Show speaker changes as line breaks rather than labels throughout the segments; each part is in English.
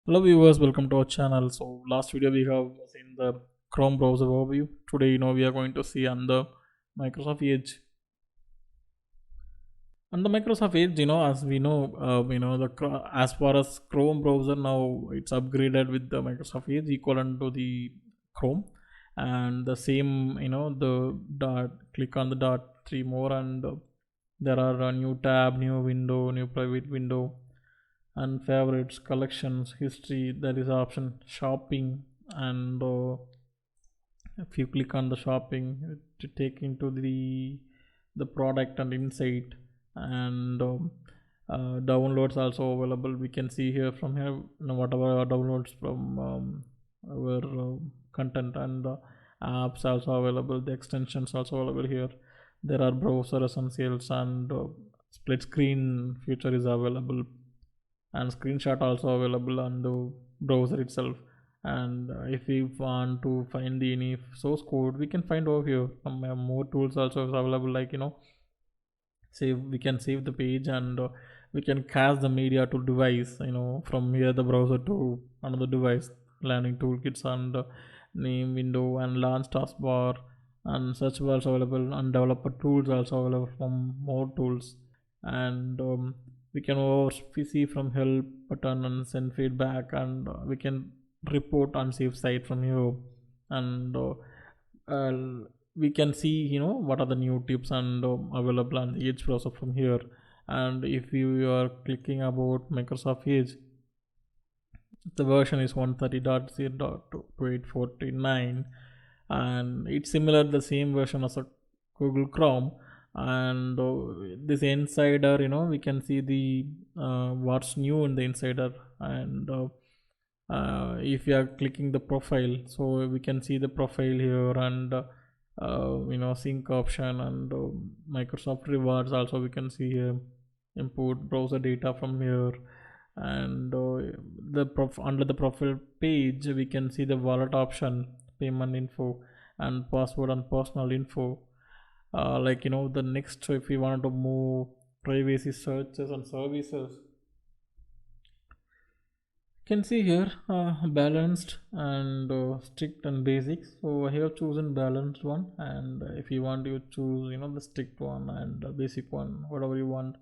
Hello viewers, welcome to our channel. So last video we have seen the Chrome browser overview. Today we are going to see on the Microsoft Edge. On the Microsoft Edge, as we know, as far as Chrome browser now, it's upgraded with the Microsoft Edge equivalent to the Chrome, and the same, the dot. Click on the dot, three more, and there are a new tab, new window, new private window, and favorites, collections, history. There is option shopping, and if you click on the shopping to take into the product and insight, and downloads also available. We can see here from here, whatever our downloads from our content, and apps also available, the extensions also available here. There are browser essentials, and split screen feature is available, and screenshot also available on the browser itself. And if we want to find any source code, we can find over here. Some more tools also is available, like save. We can save the page, and we can cache the media to device, from here the browser to another device. Learning toolkits, and name window, and launch taskbar, and search bars available, and developer tools also available from more tools. And we can see from help button and send feedback, and we can report unsafe site from here. And uh, we can see what are the new tips, and available on the Edge browser from here. And if you are clicking about Microsoft Edge, the version is 130.0.2849, and it's similar the same version as a Google Chrome. And this insider, we can see the what's new in the insider. And if you are clicking the profile, so we can see the profile here, and sync option, and Microsoft rewards also we can see here. Import browser data from here. And under the profile page, we can see the wallet option, payment info, and password and personal info. The next, if we want to move privacy searches and services, can see here balanced, and strict and basics. So I have chosen balanced one, and if you want, you choose the strict one and basic one, whatever you want.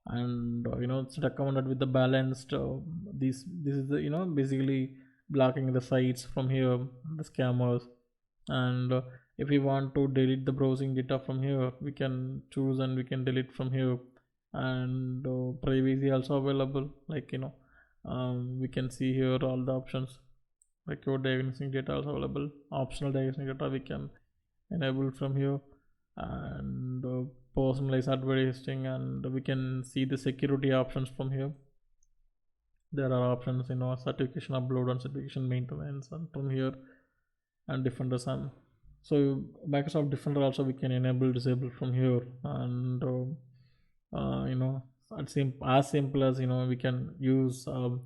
And it's recommended with the balanced. This is the basically blocking the sites from here, the scammers. And if we want to delete the browsing data from here, we can choose, and we can delete from here. And privacy also available, like we can see here all the options, like your diagnostic data also available. Optional diagnostic data we can enable from here. And personalized advertising, and we can see the security options from here. There are options, certification upload and certification maintenance, and from here. And defender sun. So Microsoft Defender also we can enable, disable from here. And as simple as we can use all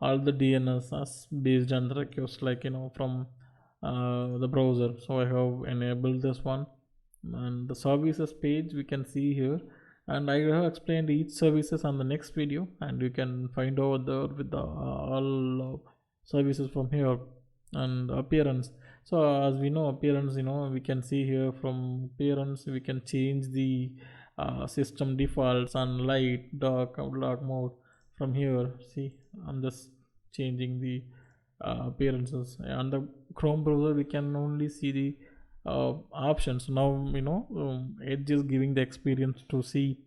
the DNS as based on the request, like from the browser. So I have enabled this one. And the services page we can see here, and I have explained each services on the next video, and you can find over there with the all services from here. And appearance. So as we know, appearance, we can see here from appearance we can change the system defaults and light, dark mode from here. See, I'm just changing the appearances. On the Chrome browser we can only see the options. Now Edge is giving the experience to see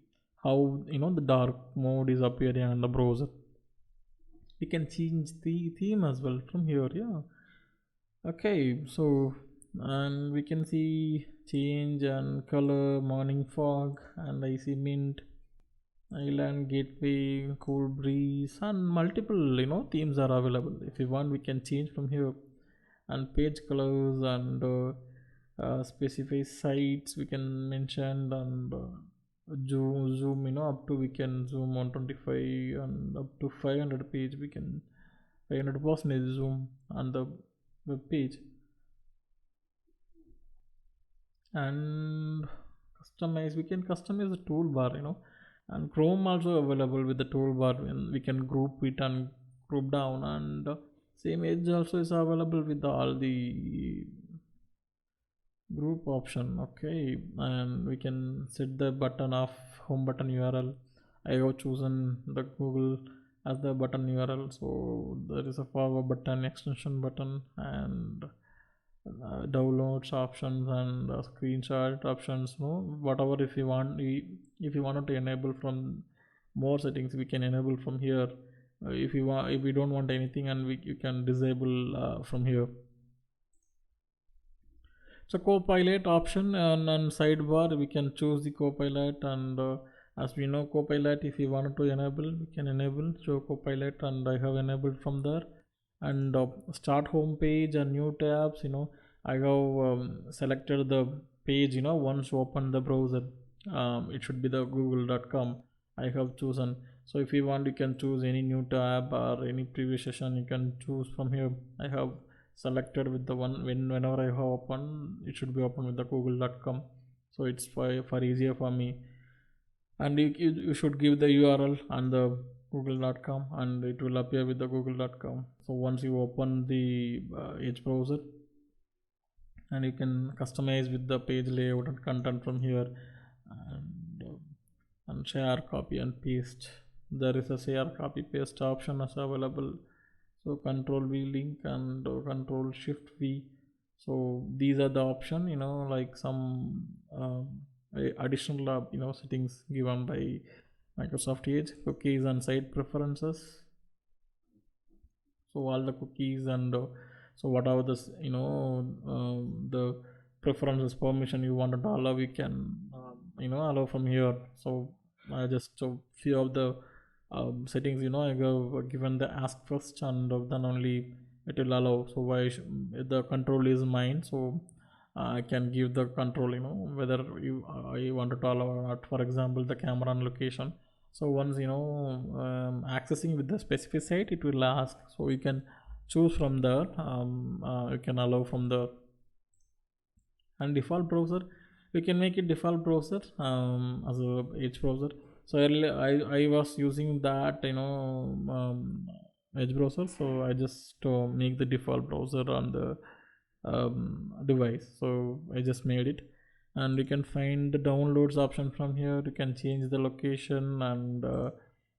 how the dark mode is appearing on the browser. We can change the theme as well from here. Yeah, okay. So, and we can see change and color, morning fog, and I see mint, island gateway, cool breeze, and multiple themes are available. If you want, we can change from here. And page colors, and specify sites we can mention. And zoom, up to, we can zoom 125, and up to 500 page we can 500% zoom on the web page. And customize, we can customize the toolbar. And Chrome also available with the toolbar, and we can group it and group down, and same edge also is available with all the group option. Okay, and we can set the button of home button URL. I have chosen the Google as the button URL, so there is a forward button, extension button, and downloads options, and screenshot options. No, whatever, if you want, if you wanted to enable from more settings, we can enable from here. If you want, if we don't want anything, and you can disable from here. So Copilot option, and sidebar we can choose the Copilot, and as we know Copilot, if we wanted to enable, we can enable show Copilot, and I have enabled from there. And start home page and new tabs, I have selected the page, once you open the browser, it should be the google.com I have chosen. So if you want, you can choose any new tab or any previous session, you can choose from here. I have selected with the one, whenever I have open, it should be open with the google.com, so it's for easier for me. And you should give the URL and the google.com, and it will appear with the google.com. So once you open the Edge browser, and you can customize with the page layout and content from here, and share, copy and paste. There is a share, copy, paste option is available. So control V link and control shift V. So these are the option, like some additional settings given by Microsoft Edge. Cookies and site preferences. So all the cookies, and so whatever this, the preferences, permission you wanted to allow, you can allow from here. So I just few of the settings, I have given the ask first, and then only it will allow. So the control is mine, so I can give the control, whether I wanted to allow or not. For example, the camera and location. So once accessing with the specific site, it will ask, so you can choose from there. You can allow from the, and default browser, we can make it default browser as a Edge browser. So earlier I was using that Edge browser, so I just make the default browser on the device. So I just made it, and you can find the downloads option from here. You can change the location, and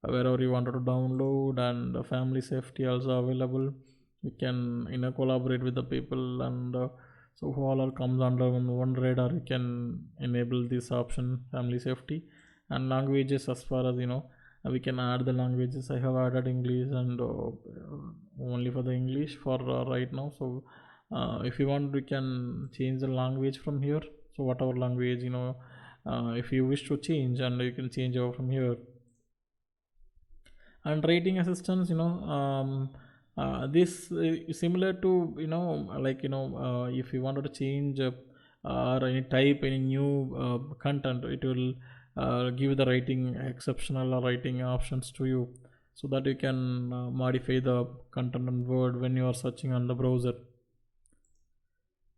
wherever you wanted to download, and family safety also available. You can collaborate with the people, and so all comes under one radar. You can enable this option, family safety. And languages, as far as we can add the languages. I have added English, and only for the English for right now. So if you want, we can change the language from here. So whatever language, if you wish to change, and you can change over from here. And writing assistance, this is similar to if you wanted to change or any type, any new content, it will give the writing exceptional writing options to you, so that you can modify the content and word when you are searching on the browser.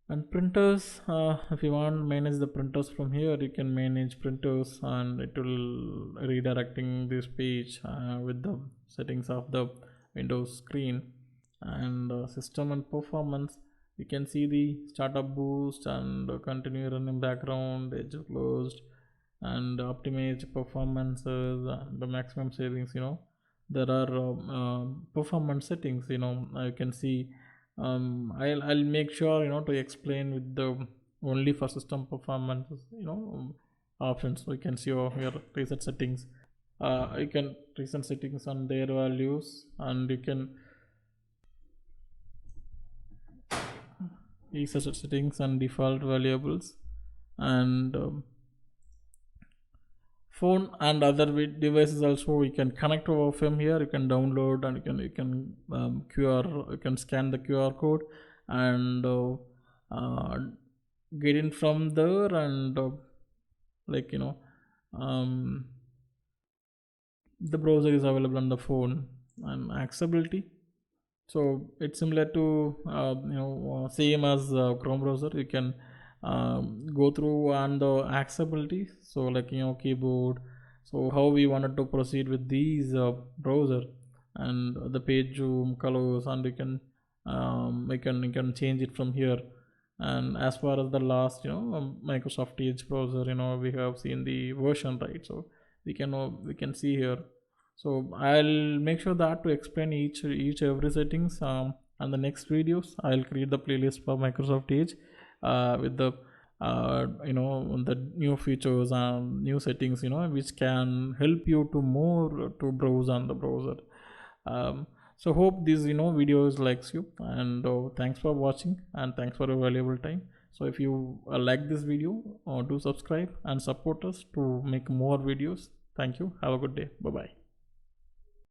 And printers, if you want to manage the printers from here, you can manage printers, and it will redirecting this page with the settings of the Windows screen. And system and performance, you can see the startup boost, and continue running background, edge closed, and optimize performances, and the maximum savings. There are performance settings, you can see. I'll make sure to explain with the only for system performance options. So you can see over here reset settings. You can reset settings on their values, and you can reset settings and default variables. And phone and other devices also, we can connect over from here. You can download, and you can QR, you can scan the QR code, and get in from there, and the browser is available on the phone. And accessibility, so it's similar to same as Chrome browser. You can go through on the accessibility, so keyboard. So how we wanted to proceed with these browser, and the page zoom colors, and you can change it from here. And as far as the last, Microsoft Edge browser, we have seen the version, right? So we can see here. So I'll make sure that to explain each every settings, and the next videos I'll create the playlist for Microsoft Edge, with the the new features and new settings, which can help you to more to browse on the browser. So hope this videos likes you, and thanks for watching, and thanks for your valuable time. So if you like this video, do subscribe and support us to make more videos. Thank you. Have a good day. Bye bye.